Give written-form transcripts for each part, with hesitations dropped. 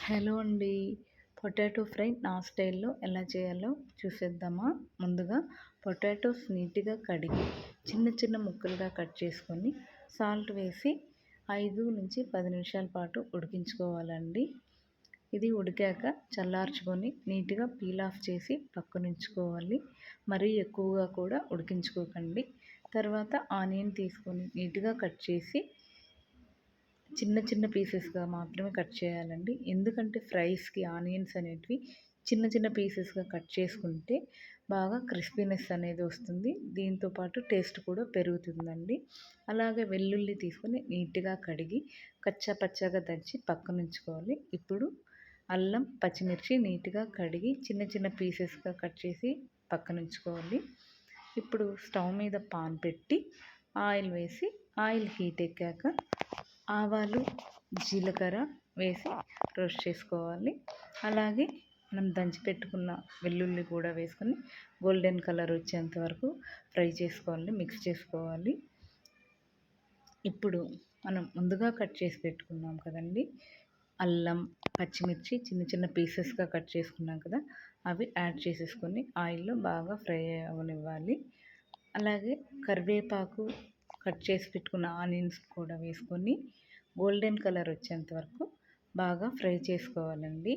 Hello అండి. Potato fry నా స్టైల్‌లో ఎలా చేయాలో చూసేద్దామా? ముందుగా పొటాటోస్ నీట్‌గా కడిగి చిన్న చిన్న ముక్కలుగా కట్ చేసుకొని సాల్ట్ వేసి 5-10 నిమిషాల పాటు ఉడికించుకోవాలండి. ఇది ఉడికాక చల్లార్చుకొని నీట్‌గా పీల్ ఆఫ్ చేసి పక్కనుంచుకోవాలి. మరీ ఎక్కువగా కూడా ఉడికించుకోకండి. తర్వాత ఆనియన్ తీసుకొని నీట్‌గా కట్ చేసి చిన్న చిన్న పీసెస్‌గా మాత్రమే కట్ చేయాలండి. ఎందుకంటే ఫ్రైస్‌కి ఆనియన్స్ అనేటివి చిన్న చిన్న పీసెస్‌గా కట్ చేసుకుంటే బాగా క్రిస్పీనెస్ అనేది వస్తుంది. దీంతో పాటు టేస్ట్ కూడా పెరుగుతుందండి. అలాగే వెల్లుల్లి తీసుకొని నీట్‌గా కడిగి కచ్చా పచ్చాగా దంచి పక్కనుంచుకోవాలి. ఇప్పుడు అల్లం, పచ్చిమిర్చి నీట్‌గా కడిగి చిన్న చిన్న పీసెస్‌గా కట్ చేసి పక్కనుంచుకోవాలి. ఇప్పుడు స్టవ్ మీద పాన్ పెట్టి ఆయిల్ వేసి ఆయిల్ హీట్ ఎక్కాక ఆవాలు, జీలకర్ర వేసి రోస్ట్ చేసుకోవాలి. అలాగే మనం దంచి పెట్టుకున్న వెల్లుల్లి కూడా వేసుకొని గోల్డెన్ కలర్ వచ్చేంత వరకు ఫ్రై చేసుకోవాలి, మిక్స్ చేసుకోవాలి. ఇప్పుడు మనం ముందుగా కట్ చేసి పెట్టుకున్నాం కదండి, అల్లం, పచ్చిమిర్చి చిన్న చిన్న పీసెస్గా కట్ చేసుకున్నాం కదా, అవి యాడ్ చేసేసుకొని ఆయిల్లో బాగా ఫ్రై అవ్వనివ్వాలి. అలాగే కరివేపాకు, కట్ చేసి పెట్టుకున్న ఆనియన్స్ కూడా వేసుకొని గోల్డెన్ కలర్ వచ్చేంత వరకు బాగా ఫ్రై చేసుకోవాలండి.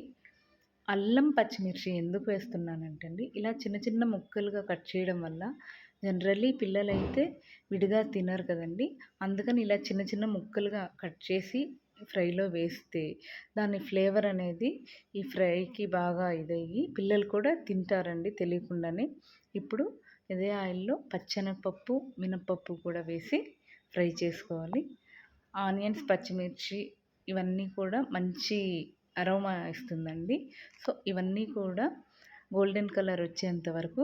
అల్లం, పచ్చిమిర్చి ఎందుకు వేస్తున్నానంటే అండి, ఇలా చిన్న చిన్న ముక్కలుగా కట్ చేయడం వల్ల జనరల్లీ పిల్లలైతే విడిగా తినరు కదండి. అందుకని ఇలా చిన్న చిన్న ముక్కలుగా కట్ చేసి ఫ్రైలో వేస్తే దాని ఫ్లేవర్ అనేది ఈ ఫ్రైకి బాగా ఇదయ్యి పిల్లలు కూడా తింటారండి తెలియకుండానే. ఇప్పుడు ఇదే ఆయిల్లో పచ్చెనగపప్పు, మినపప్పు కూడా వేసి ఫ్రై చేసుకోవాలి. ఆనియన్స్, పచ్చిమిర్చి ఇవన్నీ కూడా మంచి అరోమా ఇస్తుందండి. సో ఇవన్నీ కూడా గోల్డెన్ కలర్ వచ్చేంత వరకు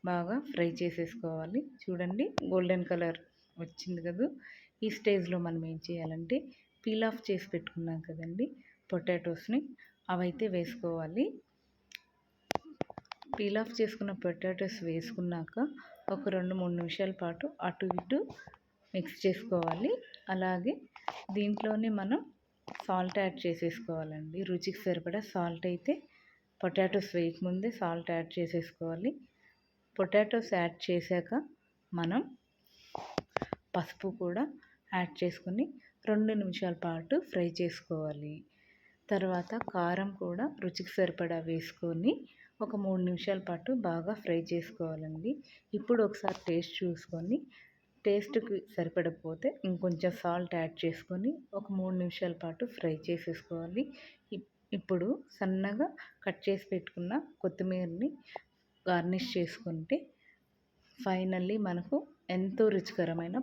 బాగా ఫ్రై చేసేసుకోవాలి. చూడండి గోల్డెన్ కలర్ వచ్చింది కదా, ఈ స్టేజ్లో మనం ఏం చేయాలంటే పీల్ ఆఫ్ చేసి పెట్టుకున్నాం కదండి పొటాటోస్ని, అవైతే వేసుకోవాలి. పీల్ ఆఫ్ చేసుకున్న పొటాటోస్ వేసుకున్నాక ఒక 2-3 నిమిషాల పాటు అటు ఇటు మిక్స్ చేసుకోవాలి. అలాగే దీంట్లోనే మనం సాల్ట్ యాడ్ చేసేసుకోవాలండి. రుచికి సరిపడా సాల్ట్ అయితే పొటాటోస్ వేయకముందే సాల్ట్ యాడ్ చేసేసుకోవాలి. పొటాటోస్ యాడ్ చేశాక మనం పసుపు కూడా యాడ్ చేసుకొని 2 నిమిషాల పాటు ఫ్రై చేసుకోవాలి. తర్వాత కారం కూడా రుచికి సరిపడా వేసుకొని ఒక 3 నిమిషాల పాటు బాగా ఫ్రై చేసుకోవాలండి. ఇప్పుడు ఒకసారి టేస్ట్ చూసుకొని టేస్ట్‌కి సరిపడకపోతే ఇంకొంచెం సాల్ట్ యాడ్ చేసుకొని ఒక 3 నిమిషాల పాటు ఫ్రై చేసేసుకోవాలి. ఇప్పుడు సన్నగా కట్ చేసి పెట్టుకున్న కొత్తిమీరని గార్నిష్ చేసుకుంటే ఫైనల్లీ మనకు ఎంతో రుచికరమైన